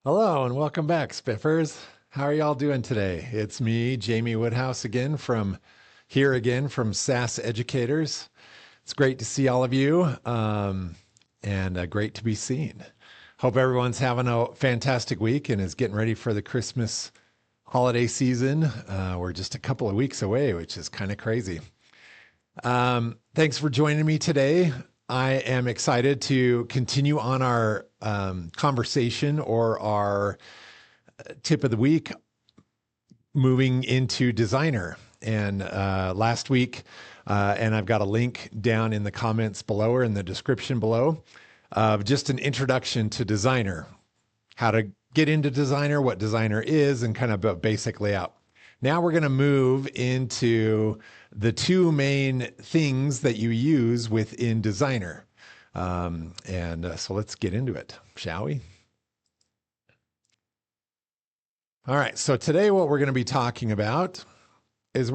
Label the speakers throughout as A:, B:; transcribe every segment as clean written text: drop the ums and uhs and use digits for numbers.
A: Hello and welcome back, Spiffers. How are y'all doing today? It's me, Jamie Woodhouse, again from SAS Educators. It's great to see all of you and great to be seen. Hope everyone's having a fantastic week and is getting ready for the Christmas holiday season. We're just a couple of weeks away, which is kind of crazy. Thanks for joining me today. I am excited to continue on our conversation or our tip of the week, moving into Designer. And last week, and I've got a link down in the comments below or in the description below of just an introduction to Designer, how to get into Designer, what Designer is, and kind of a basic layout. Now we're going to move into the two main things that you use within Designer. So let's get into it, shall we? All right, so today what we're going to be talking about is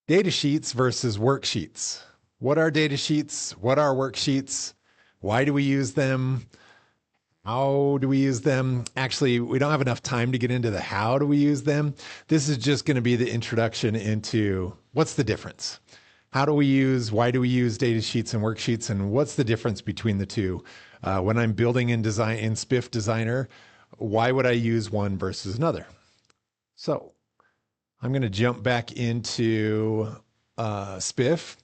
A: data sheets versus worksheets. What are data sheets? What are worksheets? Why do we use them? How do we use them? Actually, we don't have enough time to get into the how do we use them. This is just going to be the introduction into what's the difference. Why do we use data sheets and worksheets, and what's the difference between the two? When I'm building in Spiff Designer, why would I use one versus another? So I'm going to jump back into Spiff.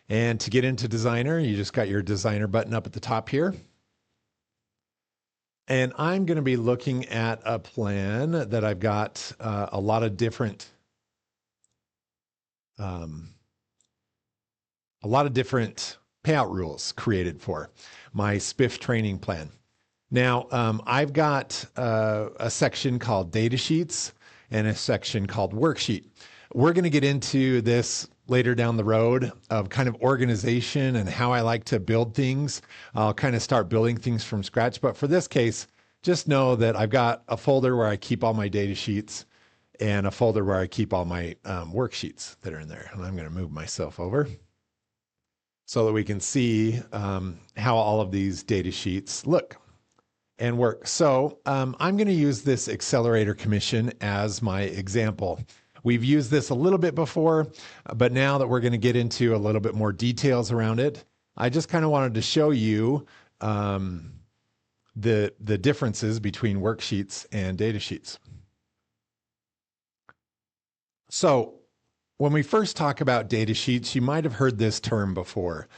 A: And to get into Designer, you just got your Designer button up at the top here. And I'm going to be looking at a plan that I've got a lot of different payout rules created for my Spiff training plan. Now, I've got a section called Datasheets and a section called Worksheet. We're going to get into this later down the road of kind of organization and how I like to build things. I'll kind of start building things from scratch. But for this case, just know that I've got a folder where I keep all my data sheets and a folder where I keep all my worksheets that are in there. And I'm going to move myself over so that we can see how all of these data sheets look and work. So I'm going to use this accelerator commission as my example. We've used this a little bit before, but now that we're going to get into a little bit more details around it, I just kind of wanted to show you the differences between worksheets and data sheets. So when we first talk about data sheets, you might have heard this term before.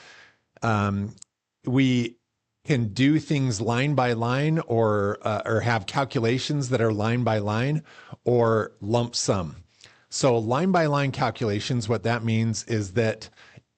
A: We can do things line by line or have calculations that are line by line or lump sum. So line by line calculations, what that means is that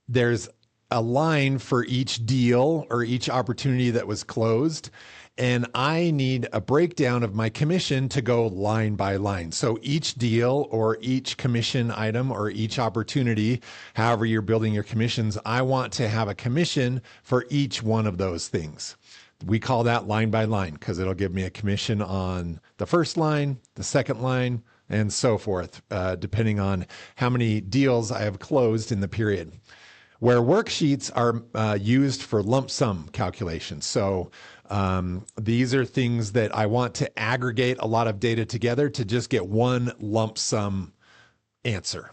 A: there's a line for each deal or each opportunity that was closed, and I need a breakdown of my commission to go line by line. So each deal or each commission item or each opportunity, however you're building your commissions, I want to have a commission for each one of those things. We call that line by line because it'll give me a commission on the first line, the second line, and so forth, depending on how many deals I have closed in the period. Where worksheets are used for lump sum calculations. So these are things that I want to aggregate a lot of data together to just get one lump sum answer.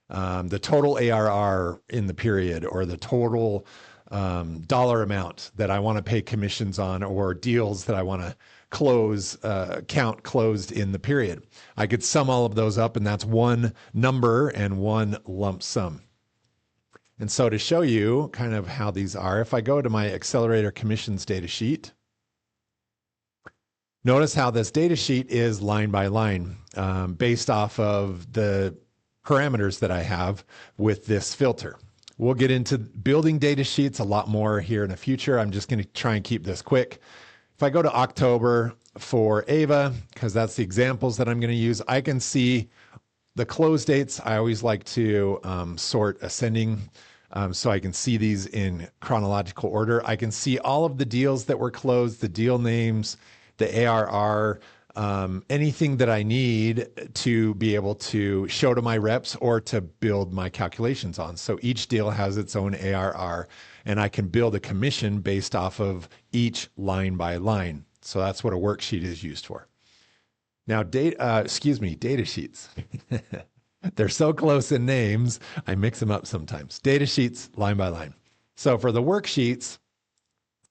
A: The total ARR in the period, or the total dollar amount that I want to pay commissions on, or deals that I want to count closed in the period. I could sum all of those up, and that's one number and one lump sum. And so to show you kind of how these are, if I go to my accelerator commissions data sheet, notice how this data sheet is line by line based off of the parameters that I have with this filter. We'll get into building data sheets a lot more here in the future. I'm just going to try and keep this quick. If I go to October for Ava, because that's the examples that I'm going to use, I can see the close dates. I always like to sort ascending so I can see these in chronological order. I can see all of the deals that were closed, the deal names, the ARR, anything that I need to be able to show to my reps or to build my calculations on. So each deal has its own ARR, and I can build a commission based off of each line by line. So that's what a worksheet is used for. Now, data sheets. They're so close in names, I mix them up sometimes. Data sheets, line by line. So for the worksheets,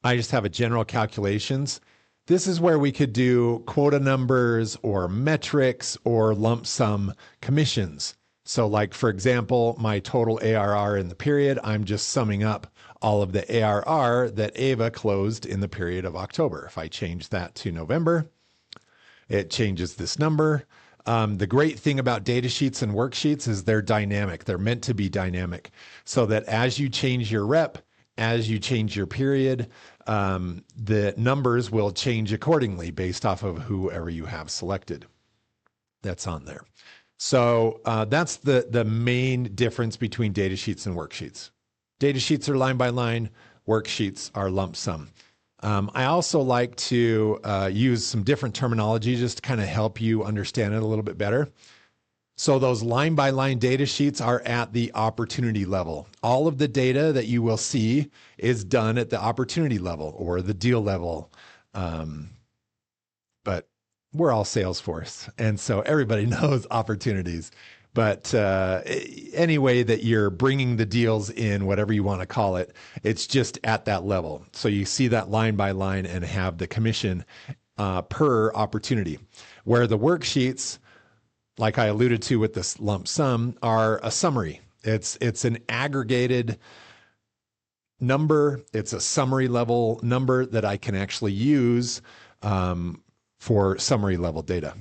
A: I just have a general calculations. This is where we could do quota numbers or metrics or lump sum commissions. So like, for example, my total ARR in the period, I'm just summing up all of the ARR that Ava closed in the period of October. If I change that to November, it changes this number. The great thing about data sheets and worksheets is they're dynamic. They're meant to be dynamic so that as you change your rep, as you change your period, the numbers will change accordingly based off of whoever you have selected that's on there. So that's the main difference between data sheets and worksheets. Data sheets are line by line, worksheets are lump sum. I also like to use some different terminology just to kind of help you understand it a little bit better. So those line by line data sheets are at the opportunity level. All of the data that you will see is done at the opportunity level or the deal level. But we're all Salesforce, and so everybody knows opportunities. But any way that you're bringing the deals in, whatever you want to call it, it's just at that level. So you see that line by line and have the commission per opportunity. Where the worksheets, like I alluded to with this lump sum, are a summary. It's an aggregated number. It's a summary level number that I can actually use for summary level data.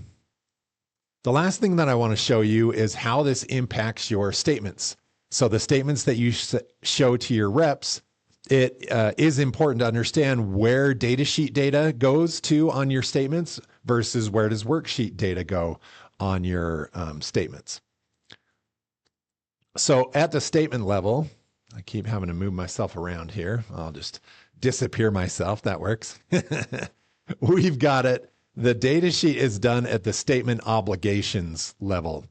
A: The last thing that I want to show you is how this impacts your statements. So the statements that you show to your reps, it is important to understand where datasheet data goes to on your statements versus where does worksheet data go on your statements. So at the statement level, I keep having to move myself around here. I'll just disappear myself. That works. We've got it. The data sheet is done at the statement obligations level,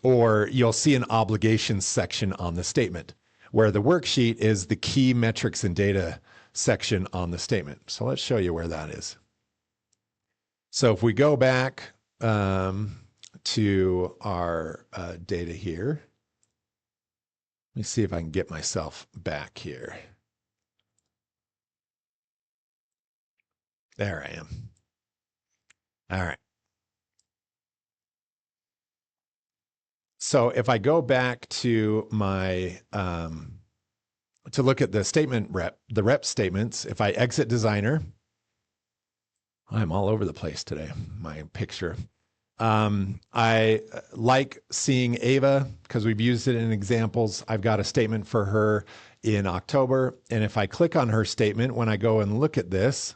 A: or you'll see an obligations section on the statement, where the worksheet is the key metrics and data section on the statement. So let's show you where that is. So if we go back to our data here, let me see if I can get myself back here. There I am. All right. So if I go back to my, to look at the statement the rep statements, if I exit Designer, I'm all over the place today, my picture. I like seeing Ava because we've used it in examples. I've got a statement for her in October. And if I click on her statement, when I go and look at this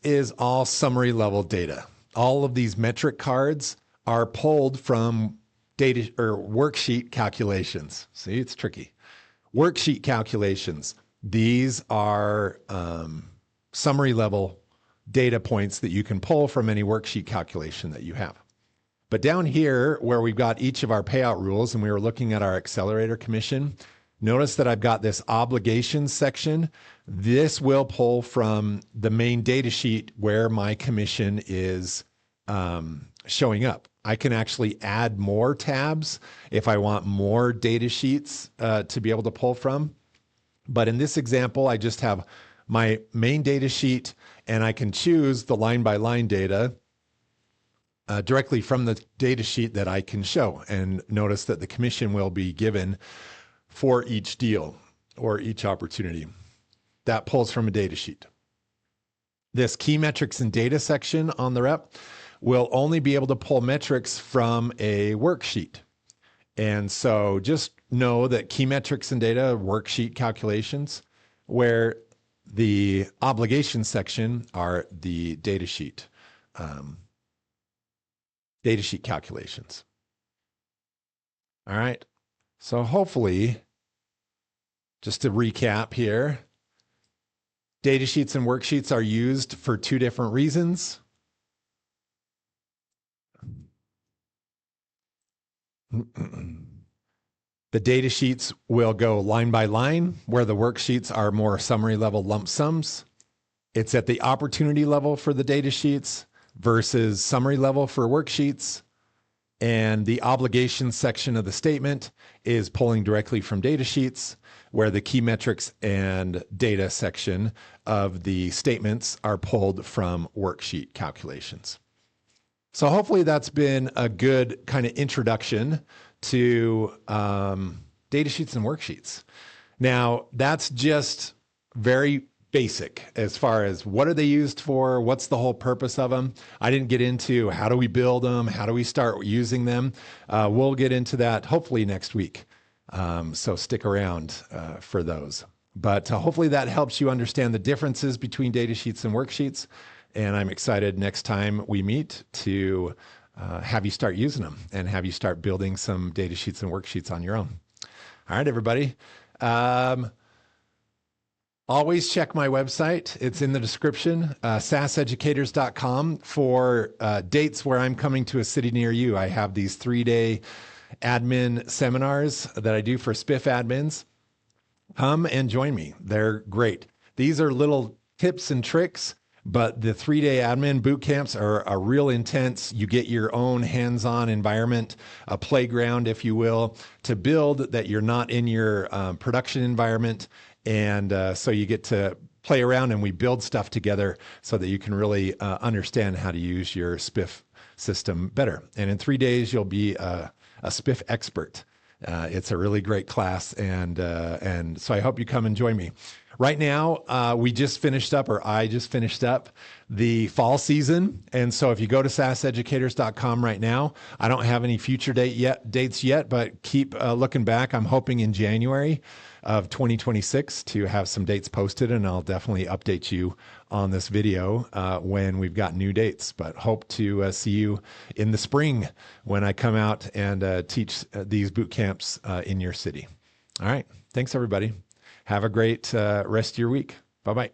A: is all summary level data. All of these metric cards are pulled from data or worksheet calculations. See, it's tricky. Worksheet calculations. These are summary level data points that you can pull from any worksheet calculation that you have. But down here where we've got each of our payout rules and we were looking at our accelerator commission, notice that I've got this obligations section. This will pull from the main data sheet where my commission is showing up. I can actually add more tabs if I want more data sheets to be able to pull from. But in this example, I just have my main data sheet and I can choose the line by line data directly from the data sheet that I can show. And notice that the commission will be given for each deal or each opportunity. That pulls from a data sheet. This key metrics and data section on the rep will only be able to pull metrics from a worksheet. And so just know that key metrics and data worksheet calculations, where the obligation section are the data sheet calculations. All right. So hopefully, just to recap here, Datasheets and worksheets are used for two different reasons. The data sheets will go line by line, where the worksheets are more summary level lump sums. It's at the opportunity level for the data sheets versus summary level for worksheets. And the obligation section of the statement is pulling directly from data sheets, where the key metrics and data section of the statements are pulled from worksheet calculations. So hopefully that's been a good kind of introduction to data sheets and worksheets. Now, that's just very basic as far as what are they used for, what's the whole purpose of them. I didn't get into how do we build them, how do we start using them. We'll get into that hopefully next week. So stick around for those. But hopefully that helps you understand the differences between data sheets and worksheets. And I'm excited next time we meet to have you start using them and have you start building some data sheets and worksheets on your own. All right, everybody. Always check my website. It's in the description, saseducators.com, for dates where I'm coming to a city near you. I have these 3-day admin seminars that I do for Spiff admins. Come and join me. They're great. These are little tips and tricks, but the 3-day admin boot camps are real intense. You get your own hands-on environment, a playground, if you will, to build that you're not in your production environment. And so you get to play around and we build stuff together so that you can really understand how to use your Spiff system better. And in 3 days, you'll be a Spiff expert. It's a really great class. And so I hope you come and join me. Right now, I just finished up the fall season. And so if you go to saseducators.com right now, I don't have any future dates yet, but keep looking back. I'm hoping in January of 2026 to have some dates posted, and I'll definitely update you on this video when we've got new dates. But hope to see you in the spring when I come out and teach these boot camps in your city. All right. Thanks, everybody. Have a great rest of your week. Bye-bye.